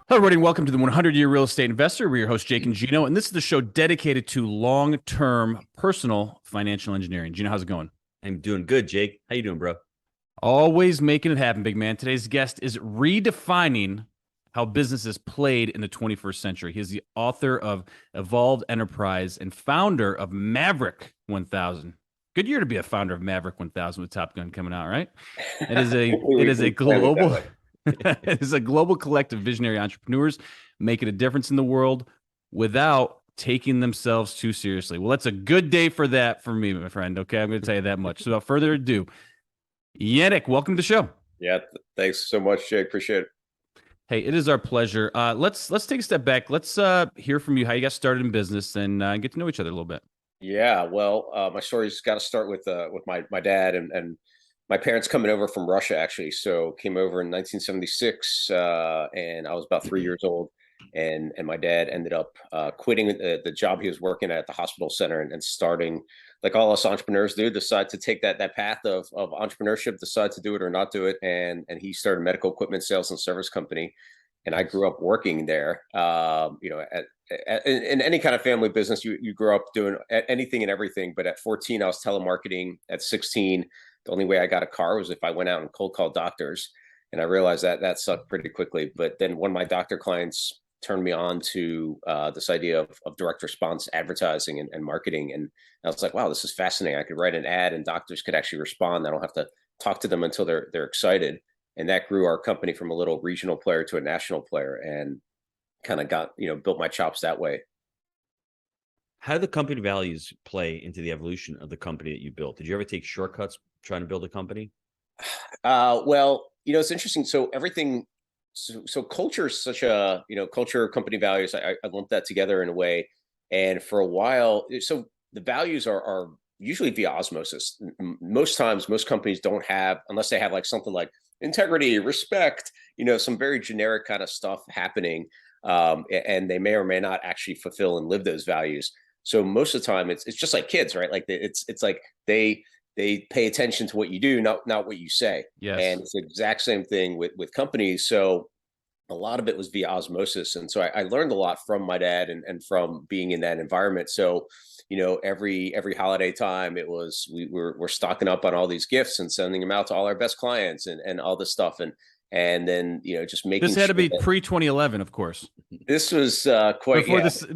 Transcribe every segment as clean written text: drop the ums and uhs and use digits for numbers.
Hello, everybody, and welcome to the 100-Year Real Estate Investor. We're your host, Jake and Gino, and this is the show dedicated to long-term personal financial engineering. Gino, how's it going? I'm doing good, Jake. How you doing, bro? Always making it happen, big man. Today's guest is redefining how business is played in the 21st century. He's the author of Evolved Enterprise and founder of Maverick 1000. Good year to be a founder of Maverick 1000 with Top Gun coming out, right? It is a it is a We planned it that global way. it is a global collective of visionary entrepreneurs making a difference in the world without taking themselves too seriously. Well, that's a good day for that for me, my friend. Okay, I'm going to tell you that much. So without further ado, Yanik, welcome to the show. Yeah, thanks so much, Jake. Appreciate it. Hey, it is our pleasure. Let's take a step back. Let's hear from you how you got started in business and get to know each other a little bit. Yeah, well, my story's got to start with my dad and my parents coming over from Russia actually. So came over in 1976, and I was about 3 years old, and my dad ended up quitting the job he was working at the hospital center and starting, like all us entrepreneurs do, decide to take that path of entrepreneurship, decide to do it or not do it, and he started a medical equipment sales and service company, and I grew up working there. In any kind of family business, you grow up doing anything and everything. But at 14, I was telemarketing. At 16, the only way I got a car was if I went out and cold called doctors. And I realized that sucked pretty quickly. But then one of my doctor clients turned me on to this idea of direct response advertising and marketing. And I was like, wow, this is fascinating. I could write an ad and doctors could actually respond. I don't have to talk to them until they're excited. And that grew our company from a little regional player to a national player, and kind of got, built my chops that way. How do the company values play into the evolution of the company that you built? Did you ever take shortcuts trying to build a company? Well, it's interesting. So everything, so culture is such a, culture, company values. I lump that together in a way. And for a while, so the values are usually via osmosis. Most times, most companies don't have, unless they have like something like integrity, respect, some very generic kind of stuff happening. And they may or may not actually fulfill and live those values. So most of the time, it's just like kids, right? Like it's like they pay attention to what you do, not what you say. Yes. And it's the exact same thing with companies. So a lot of it was via osmosis. And so I learned a lot from my dad and from being in that environment. So, every holiday time we're stocking up on all these gifts and sending them out to all our best clients and all this stuff. And then, just making This had to be that pre-2011, of course. this was quite,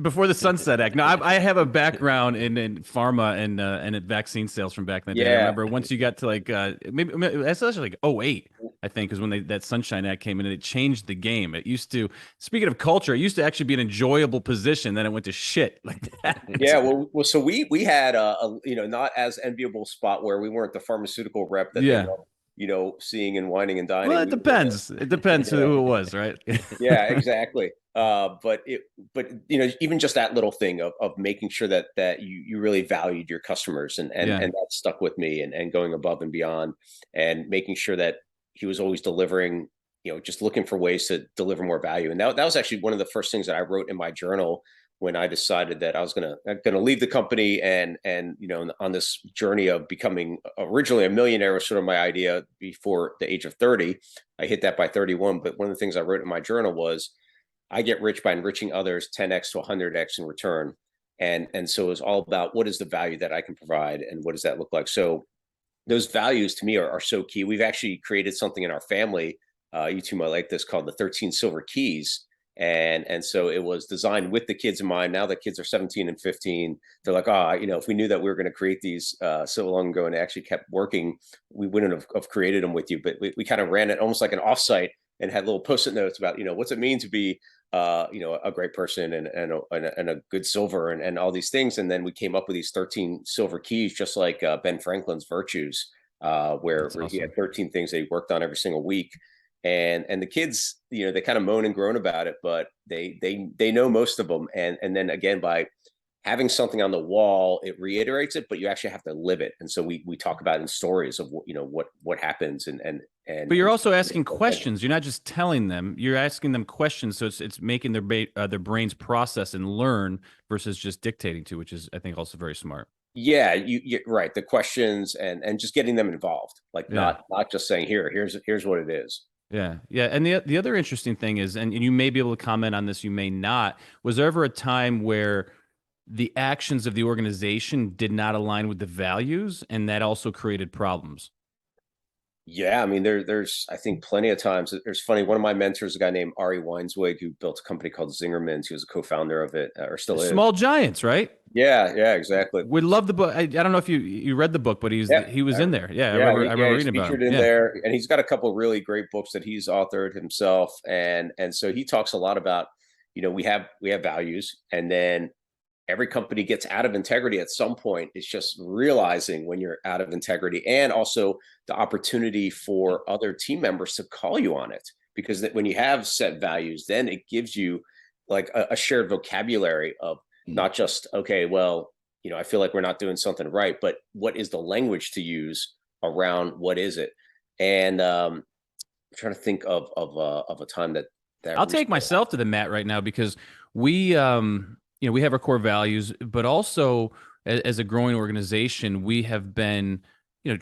before the Sunset Act. Now, I have a background in pharma and in vaccine sales from back in the day. I yeah. remember once you got to like maybe that's actually like '08, I think, is when that Sunshine Act came in and it changed the game. It used to, speaking of culture, it used to actually be an enjoyable position. Then it went to shit like that. Yeah, well, so we had not as enviable spot where we weren't the pharmaceutical rep that they Yeah. love, seeing and whining and dining. Well, it depends. It depends who it was, right? Yeah, exactly. But even just that little thing of making sure that you really valued your customers and that stuck with me, and going above and beyond, and making sure that he was always delivering, just looking for ways to deliver more value. And that was actually one of the first things that I wrote in my journal when I decided that I was gonna leave the company and on this journey of becoming originally a millionaire was sort of my idea before the age of 30. I hit that by 31. But one of the things I wrote in my journal was, I get rich by enriching others 10x to 100x in return. And so it's all about, what is the value that I can provide and what does that look like? So those values to me are so key. We've actually created something in our family. You two might like this, called the 13 Silver Keys. And so it was designed with the kids in mind. Now the kids are 17 and 15. They're like, if we knew that we were going to create these so long ago and actually kept working, we wouldn't have created them with you. But we kind of ran it almost like an offsite and had little post-it notes about, what's it mean to be, a great person and a good silver and all these things. And then we came up with these 13 silver keys, just like Ben Franklin's virtues, where That's awesome. he had 13 things that he worked on every single week. And the kids, they kind of moan and groan about it, but they know most of them. And then again, by having something on the wall, it reiterates it, but you actually have to live it. And so we talk about in stories of what happens But you're also asking questions. You're not just telling them. You're asking them questions. So it's making their brains process and learn versus just dictating to, which is, I think, also very smart. Yeah, you right. The questions and just getting them involved, like Yeah. not just saying, here's what it is. Yeah, yeah. And the other interesting thing is, and you may be able to comment on this, you may not. Was there ever a time where the actions of the organization did not align with the values, and that also created problems? Yeah, I mean, there's I think plenty of times. There's funny. One of my mentors, a guy named Ari Weinswig, who built a company called Zingerman's. He was a co-founder of it, or still is. Small Giants, right? Yeah, yeah, exactly. We love the book. I don't know if you read the book, but Yeah, he was in there. Yeah, I yeah, remember he's reading about him. featured in Yeah. there, and he's got a couple of really great books that he's authored himself, and so he talks a lot about, we have values, and then every company gets out of integrity at some point. It's just realizing when you're out of integrity, and also the opportunity for other team members to call you on it, because when you have set values, then it gives you like a shared vocabulary of not just, okay, well, I feel like we're not doing something right, but what is the language to use around what is it? And I'm trying to think of a time that I'll take recently myself to the mat right now because we we have our core values, but also as a growing organization, we have been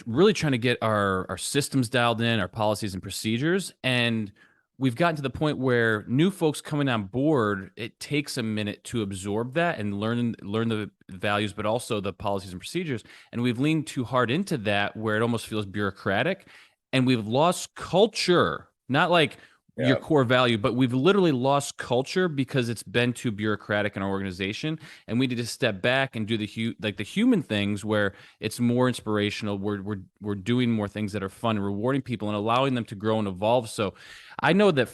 really trying to get our systems dialed in, our policies and procedures, and we've gotten to the point where new folks coming on board, it takes a minute to absorb that and learn the values, but also the policies and procedures, and we've leaned too hard into that where it almost feels bureaucratic, and we've lost culture, not like your Yeah. core value, but we've literally lost culture because it's been too bureaucratic in our organization, and we need to step back and do the human things where it's more inspirational. We're doing more things that are fun, rewarding people, and allowing them to grow and evolve. So, I know that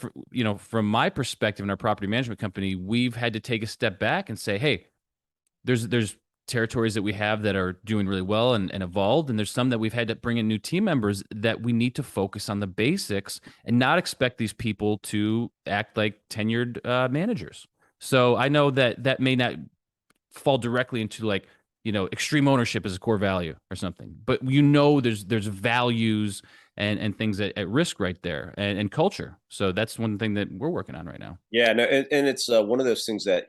from my perspective in our property management company, we've had to take a step back and say, hey, there's territories that we have that are doing really well and evolved, and there's some that we've had to bring in new team members that we need to focus on the basics and not expect these people to act like tenured managers. So I know that that may not fall directly into like extreme ownership as a core value or something, but there's values and things at risk right there, and culture. So that's one thing that we're working on right now. Yeah, no, and it's one of those things that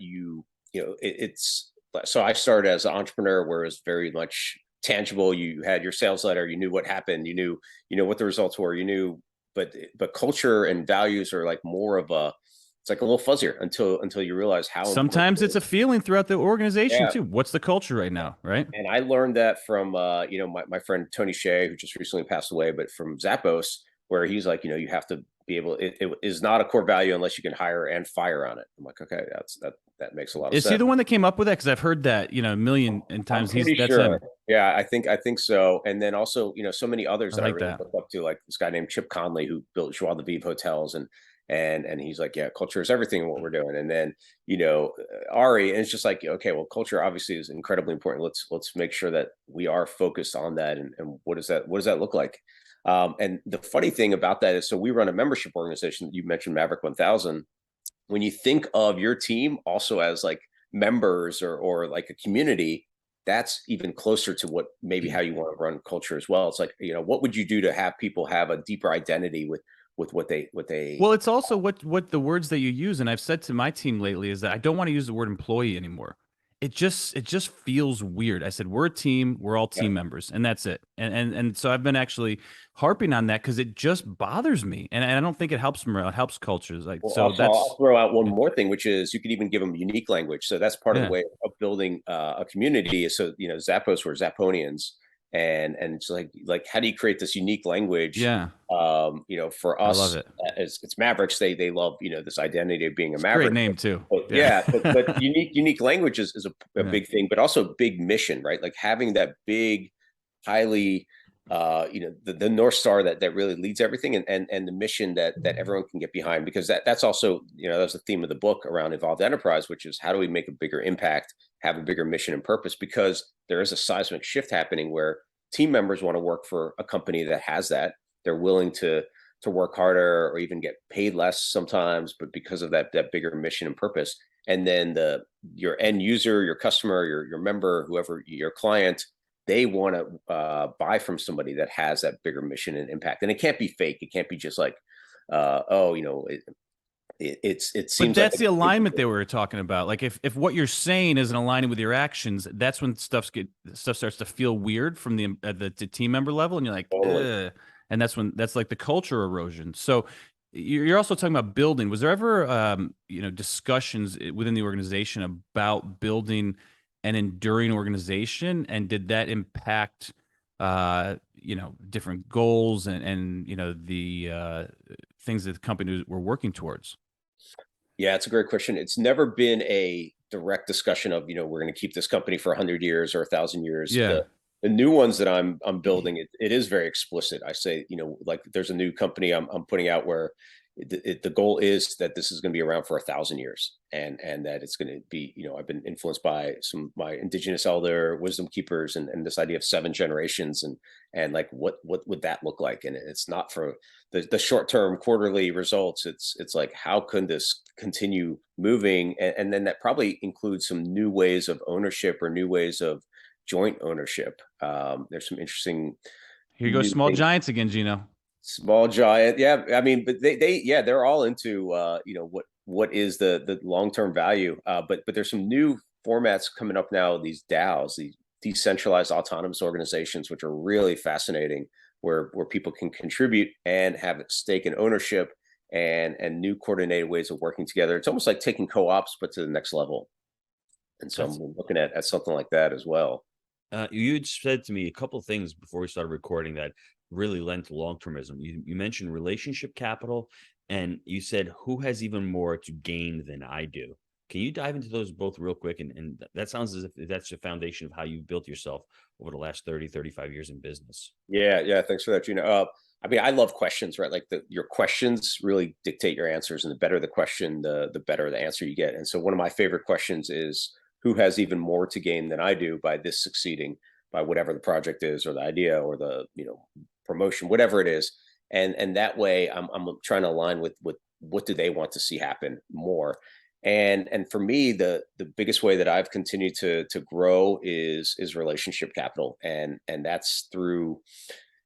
it's so I started as an entrepreneur where it was very much tangible. You had your sales letter, you knew what happened, you know what the results were, but culture and values are like more of a, it's like a little fuzzier until you realize how important Sometimes it it's a is. feeling throughout the organization Yeah, too. What's the culture right now, right? and I learned that from my friend Tony Shea, who just recently passed away, but from Zappos, where he's like, you have to be able. It is not a core value unless you can hire and fire on it. I'm like, okay, that makes a lot of Is he sense. the one that came up with that? Because I've heard that a million and I'm times. pretty That's sure. him. Yeah, I think so. And then also, so many others I that I like really that. look up to, like this guy named Chip Conley who built Joie de Vivre hotels, and he's like, yeah, culture is everything in what we're doing. And then Ari, and it's just like, okay, well, culture obviously is incredibly important. Let's make sure that we are focused on that. And what does that look like? And the funny thing about that is, so we run a membership organization. You mentioned Maverick 1000. When you think of your team also as like members or like a community, that's even closer to what maybe how you want to run culture as well. It's like, what would you do to have people have a deeper identity with what they. Well, it's also what the words that you use, and I've said to my team lately is that I don't want to use the word employee anymore. It just feels weird. I said we're a team, we're all Yeah. team members, and that's it. And so I've been actually harping on that because it just bothers me, and I don't think it helps morale. It helps cultures. Like Well, so also, I'll that's throw out one more thing, which is you could even give them unique language. So that's part of the yeah way of building a community. So Zappos were Zapponians, and it's like how do you create this unique language? yeah. For I love us, it. as it's Mavericks, they love this identity of being a It's a great Maverick. name too. But Yeah. yeah, but unique language is a Yeah. big thing, but also big mission, right? Like having that big, highly the North Star that really leads everything, and the mission that everyone can get behind, because that's also that's the theme of the book around evolved enterprise, which is how do we make a bigger impact, have a bigger mission and purpose, because there is a seismic shift happening where team members want to work for a company that has that. They're willing to work harder or even get paid less sometimes, but because of that bigger mission and purpose. And then your end user, your customer, your member, whoever, your client, they want to buy from somebody that has that bigger mission and impact. And it can't be fake. It can't be just like, it But seems like that's the alignment that we were talking about. Like if what you're saying isn't aligning with your actions, that's when stuff starts to feel weird from the team member level, and you're like, totally. ugh. And that's like the culture erosion. So you're also talking about building. Was there ever, discussions within the organization about building an enduring organization, and did that impact, different goals and the things that the company were working towards? Yeah, it's a great question. It's never been a direct discussion of, we're going to keep this company for 100 years or 1,000 years. Yeah. The new ones that I'm building, it is very explicit. I say, like there's a new company I'm putting out where the goal is that this is going to be around for 1,000 years, and that it's going to be, I've been influenced by some my indigenous elder wisdom keepers, and this idea of 7 generations, and like what would that look like? And it's not for the short term quarterly results. It's like, how can this continue moving? And then that probably includes some new ways of ownership or new ways of joint ownership. There's some interesting Here you go, new small things. giants again, Gino. Small giant, yeah. I mean, but they're all into what is the long term value. But there's some new formats coming up now. These DAOs, these decentralized autonomous organizations, which are really fascinating, where people can contribute and have a stake in ownership, and new coordinated ways of working together. It's almost like taking co-ops, but to the next level. And so I'm looking at something like that as well. You had said to me a couple of things before we started recording that really lent to long-termism. You mentioned relationship capital, and you said, who has even more to gain than I do? Can you dive into those both real quick? And that sounds as if that's the foundation of how you've built yourself over the last 30, 35 years in business. Yeah. Thanks for that, Gino. I mean, I love questions, right? Like your questions really dictate your answers, and the better the question, the better the answer you get. And so one of my favorite questions is, who has even more to gain than I do by this succeeding, by whatever the project is, or the idea, or the promotion, whatever it is. And that way I'm trying to align with what do they want to see happen more. And for me, the biggest way that I've continued to grow is relationship capital, and that's through,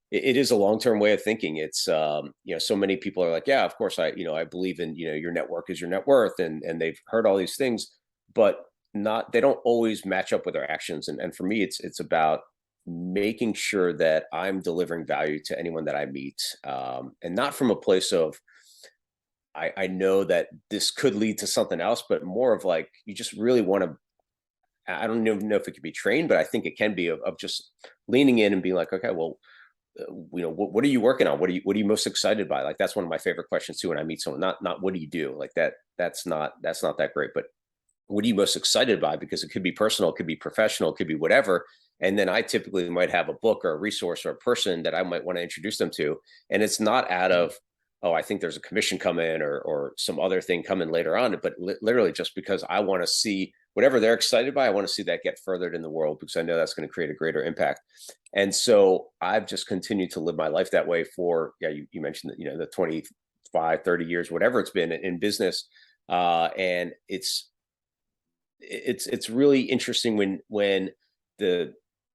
it is a long-term way of thinking. It's so many people are like, yeah, of course I believe in, your network is your net worth, and they've heard all these things, but they don't always match up with our actions. And for me, it's about making sure that I'm delivering value to anyone that I meet, and not from a place of, I know that this could lead to something else, but more of like, you just really want to, I don't even know if it could be trained, but I think it can be of just leaning in and being like, okay, well, what are you working on? What are you most excited by? Like, that's one of my favorite questions too when I meet someone. Not what do you do? Like that's not that great, but what are you most excited by? Because it could be personal, it could be professional, it could be whatever. And then I typically might have a book or a resource or a person that I might want to introduce them to. And it's not out of, oh, I think there's a commission coming, or some other thing coming later on, but literally just because I want to see whatever they're excited by, I want to see that get furthered in the world, because I know that's going to create a greater impact. And so I've just continued to live my life that way for, you mentioned that, the 25, 30 years, whatever it's been in business. And it's really interesting when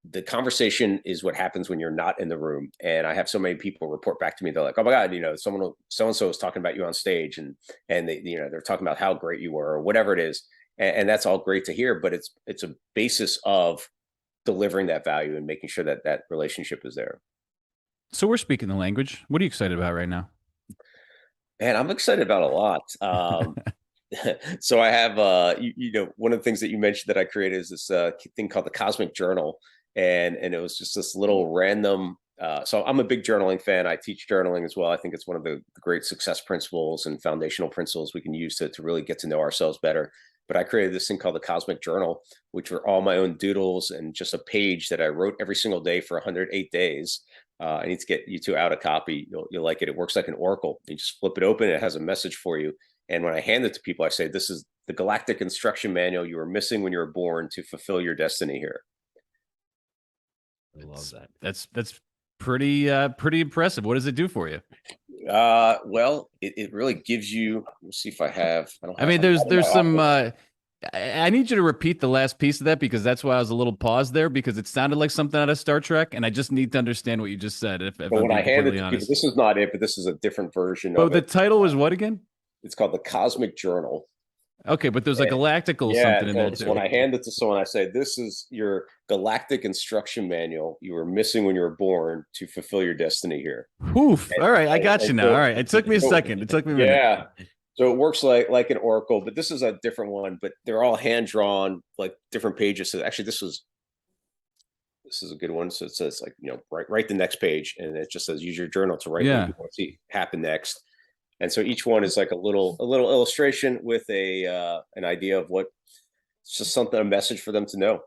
the conversation is what happens when you're not in the room. And I have so many people report back to me. They're like, oh my God, so-and-so was talking about you on stage, and they, they're talking about how great you were, or whatever it is. And that's all great to hear, but it's a basis of delivering that value and making sure that that relationship is there. So we're speaking the language. What are you excited about right now? Man, I'm excited about a lot. So I have, one of the things that you mentioned that I created is this thing called the Cosmic Journal. And it was just this little random, so I'm a big journaling fan. I teach journaling as well. I think it's one of the great success principles and foundational principles we can use to really get to know ourselves better. But I created this thing called the Cosmic Journal, which were all my own doodles and just a page that I wrote every single day for 108 days. I need to get you two out a copy. You'll like it. It works like an oracle. You just flip it open. It has a message for you. And when I hand it to people, I say, this is the galactic instruction manual you were missing when you were born to fulfill your destiny here. I love that. That's pretty impressive. What does it do for you? Well, it really gives you, let's see if I have, I mean, there's some, I need you to repeat the last piece of that, because that's why I was a little paused there, because it sounded like something out of Star Trek, and I just need to understand what you just said. If I'm when being I hand it to honest. people, this is not it, but this is a different version Oh, of the it. title was what again? It's called the Cosmic Journal. Okay, but there's like And galactical yeah, something in there so too. when I hand it to someone, I say, "This is your galactic instruction manual you were missing when you were born to fulfill your destiny here." Oof. And, All right, I got and you now. All so, right, it took me a so second. It took me a minute. yeah, so it works like an oracle, but this is a different one. But they're all hand drawn, like different pages. So actually, this is a good one. So it says like, write the next page, and it just says use your journal to write what Yeah, you want to see happen next. And so each one is like a little illustration with an idea of what it's just something, a message for them to know.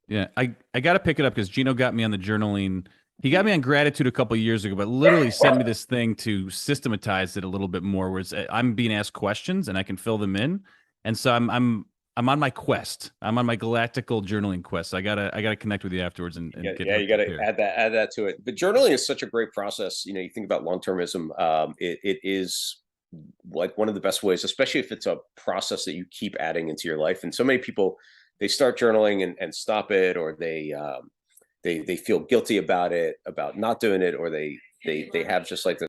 yeah. I got to pick it up because Gino got me on the journaling. He got me on gratitude a couple of years ago, but literally sent me this thing to systematize it a little bit more. Where I'm being asked questions and I can fill them in, and so I'm on my quest. I'm on my galactical journaling quest. So I gotta connect with you afterwards and get Yeah, you hooked got up to here. add that to it. But journaling is such a great process. You think about long-termism. It is like one of the best ways, especially if it's a process that you keep adding into your life. And so many people, they start journaling and stop it, or they feel guilty about it, about not doing it, or they have just like the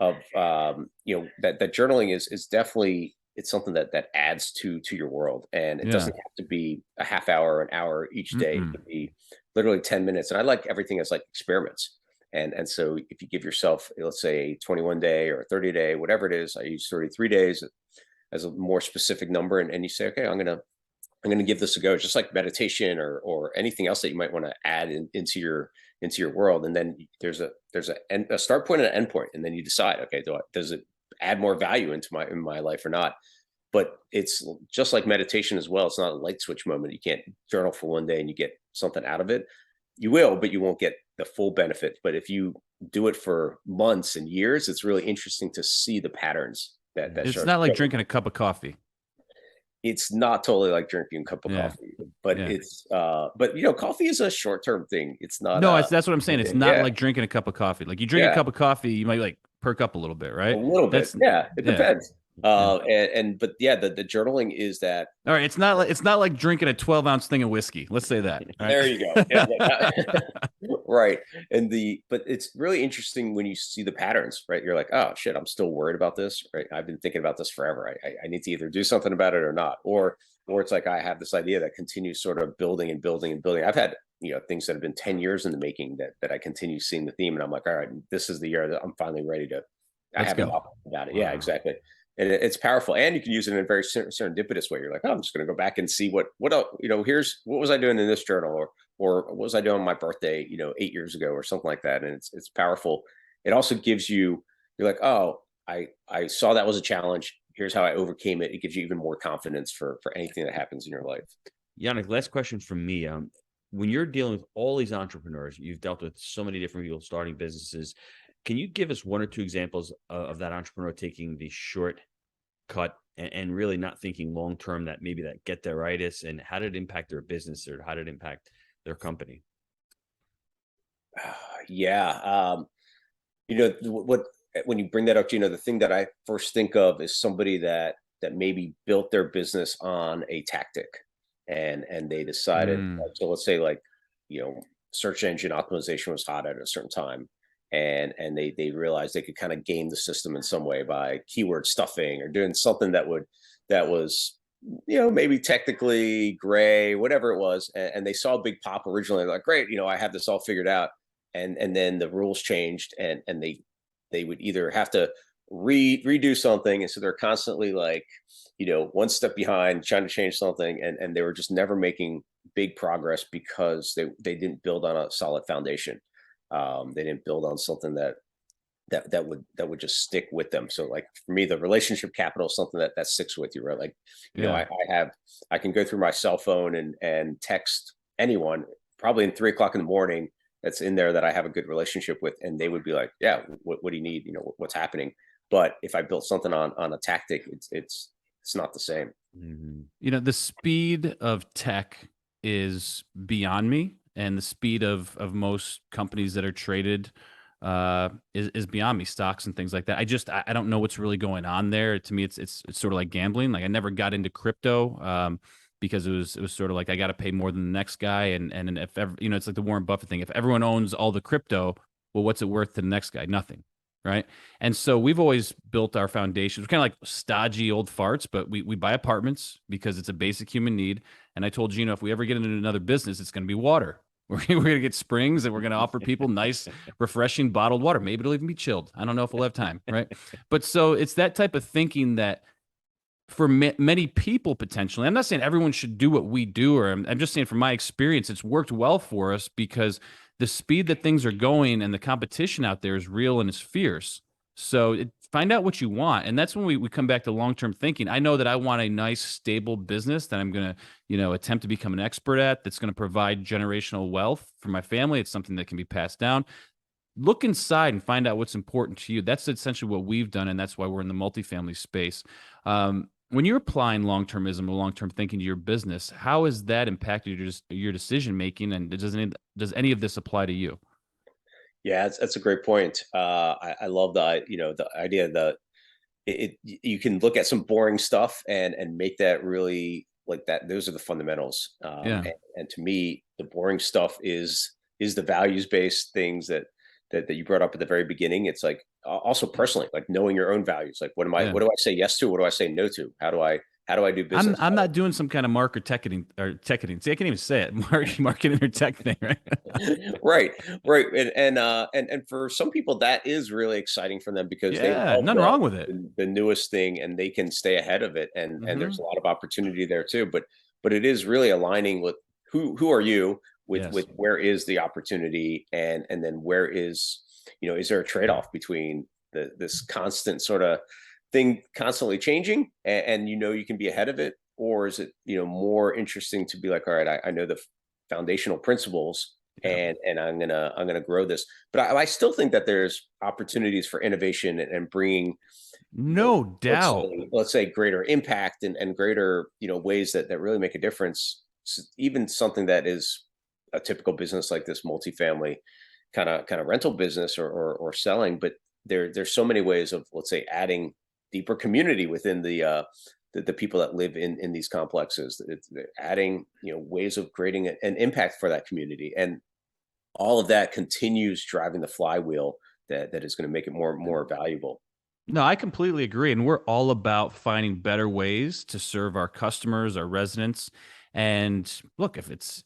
of that journaling is definitely, it's something that adds to your world, and it Yeah. doesn't have to be a half hour, an hour each day. It Mm-mm. could be literally 10 minutes. And I like everything as like experiments. And so if you give yourself, let's say, 21 day or 30 day, whatever it is, I use 33 days as a more specific number, and you say, okay, I'm gonna give this a go, just like meditation or anything else that you might want to add into your world. And then there's a start point and an end point, and then you decide, okay, does it add more value in my life or not? But it's just like meditation as well. It's not a light switch moment. You can't journal for one day and you get something out of it. You will, but you won't get the full benefit. But if you do it for months and years, it's really interesting to see the patterns that It's show. not like drinking a cup of coffee. It's not totally like drinking a cup of Yeah. coffee, but Yeah. coffee is a short-term thing. It's not No, that's what I'm saying. It's not yeah, like drinking a cup of coffee. Like you drink a yeah, cup of coffee, you might like perk up a little bit, a right? little bit. That's Yeah, it yeah. depends. Yeah. But yeah, the journaling is that. All right. It's not like drinking a 12-ounce thing of whiskey. Let's say that. All There you go. Yeah, right. right. But it's really interesting when you see the patterns, right? You're like, oh shit, I'm still worried about this, right? I've been thinking about this forever. I need to either do something about it or not, or it's like I have this idea that continues sort of building and building and building. I've had things that have been 10 years in the making that I continue seeing the theme, and I'm like, all right, this is the year that I'm finally ready to. I Let's have go. enough about it. Yeah, Wow. exactly. And it's powerful, and you can use it in a very serendipitous way. You're like, oh, I'm just going to go back and see what else, here's what was I doing in this journal, or what was I doing on my birthday 8 years ago, or something like that. And it's powerful. It also gives you're like, oh, I saw that was a challenge. Here's how I overcame it. It gives you even more confidence for anything that happens in your life. Yannick, last question from me. When you're dealing with all these entrepreneurs, you've dealt with so many different people starting businesses. Can you give us one or two examples of that entrepreneur taking the short cut and really not thinking long term, that maybe that get theiritis, and how did it impact their business, or how did it impact their company? Yeah. What when you bring that up, the thing that I first think of is somebody that maybe built their business on a tactic, and they decided, Mm. so let's say, like, search engine optimization was hot at a certain time, and they realized they could kind of game the system in some way by keyword stuffing or doing something that was maybe technically gray, whatever it was. And they saw a big pop originally, like, great, I have this all figured out. And then the rules changed, and they would either have to redo something. And so they're constantly like, one step behind, trying to change something. And they were just never making big progress because they didn't build on a solid foundation. They didn't build on something that would just stick with them. So, like, for me, the relationship capital is something that sticks with you, right? Like, Yeah. I can go through my cell phone and text anyone probably in 3 o'clock in the morning that's in there that I have a good relationship with, and they would be like, yeah, what do you need? What's happening? But if I built something on a tactic, it's not the same. Mm-hmm. The speed of tech is beyond me, and the speed of most companies that are traded is beyond me. Stocks and things like that. I don't know what's really going on there. To me, it's sort of like gambling. Like, I never got into crypto because it was sort of like I got to pay more than the next guy, and if ever, it's like the Warren Buffett thing. If everyone owns all the crypto, well, what's it worth to the next guy? Nothing. right? And so we've always built our foundation. It's kind of like stodgy old farts, but we buy apartments because it's a basic human need. And I told Gino, if we ever get into another business, it's going to be water. We're going to get springs and we're going to offer people nice, refreshing bottled water. Maybe it'll even be chilled. I don't know if we'll have time, right? But so it's that type of thinking that for many people potentially, I'm not saying everyone should do what we do, or I'm just saying from my experience, it's worked well for us because the speed that things are going and the competition out there is real and it's fierce. So find out what you want. And that's when we come back to long-term thinking. I know that I want a nice, stable business that I'm going to, attempt to become an expert at, that's going to provide generational wealth for my family. It's something that can be passed down. Look inside and find out what's important to you. That's essentially what we've done. And that's why we're in the multifamily space. When you're applying long-termism or long-term thinking to your business, how has that impacted your decision-making? And does any of this apply to you? Yeah, that's a great point. I love the idea that you can look at some boring stuff and make that really like that. Those are the fundamentals. Yeah. And to me, the boring stuff is the values-based things that you brought up at the very beginning. It's like also personally, like knowing your own values. Like what Yeah. do I say yes to? What do I say no to? How do I do business? I'm not doing some kind of ticketing. See, I can't even say it. Marketing or tech thing, right? Right. And for some people that is really exciting for them because they Yeah, love nothing wrong with it. the newest thing and they can stay ahead of it. And there's a lot of opportunity there too. But it is really aligning with who are you with Yes. where is the opportunity and then where is is there a trade-off between this constant sort of thing constantly changing and you can be ahead of it, or is it more interesting to be like, all right, I know the foundational principles and I'm gonna grow this. But I still think that there's opportunities for innovation and bringing no doubt, let's say greater impact and greater ways that really make a difference. Even something that is a typical business like this multifamily kind of rental business or selling, but there's so many ways of, let's say, adding deeper community within the people that live in these complexes. It's adding ways of creating an impact for that community, and all of that continues driving the flywheel that is going to make it more and more valuable. No, I completely agree. And we're all about finding better ways to serve our customers, our residents. And look, if it's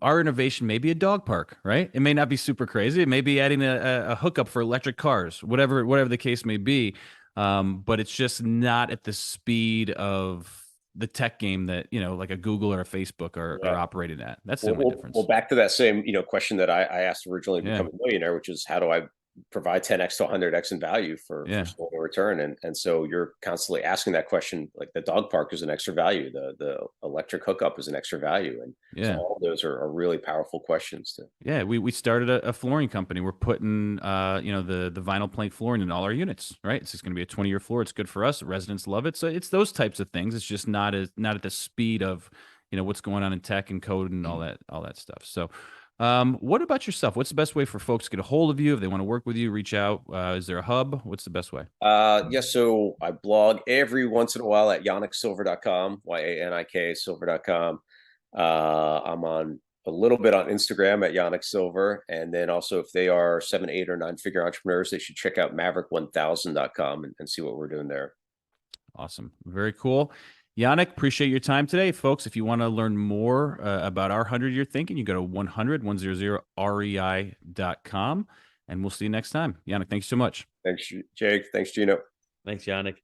our innovation, maybe a dog park, right? It may not be super crazy. It may be adding a hookup for electric cars, whatever the case may be. But it's just not at the speed of the tech game that, like a Google or a Facebook are operating at. That's the only difference. Well, back to that same, question that I asked originally to become a millionaire, which is how do I provide 10x to 100x in value for slow return? And so you're constantly asking that question. Like the dog park is an extra value, the electric hookup is an extra value, and so all of those are really powerful questions too. Yeah, we started a flooring company. We're putting the vinyl plank flooring in all our units, right? It's just going to be a 20-year floor. It's good for us. Residents love it. So it's those types of things. It's just not at the speed of what's going on in tech and code and all that stuff. So what about yourself? What's the best way for folks to get a hold of you if they want to work with you, reach out? Is there a hub? What's the best way? Yes. So I blog every once in a while at yaniksilver.com, YANIK silver.com. I'm on a little bit on Instagram at Yanik Silver. And then also if they are 7, 8 or 9-figure entrepreneurs, they should check out maverick1000.com and see what we're doing there. Awesome. Very cool. Yanik, appreciate your time today. Folks, if you want to learn more about our 100-year thinking, you go to 100rei.com, and we'll see you next time. Yanik, thanks so much. Thanks, Jake. Thanks, Gino. Thanks, Yanik.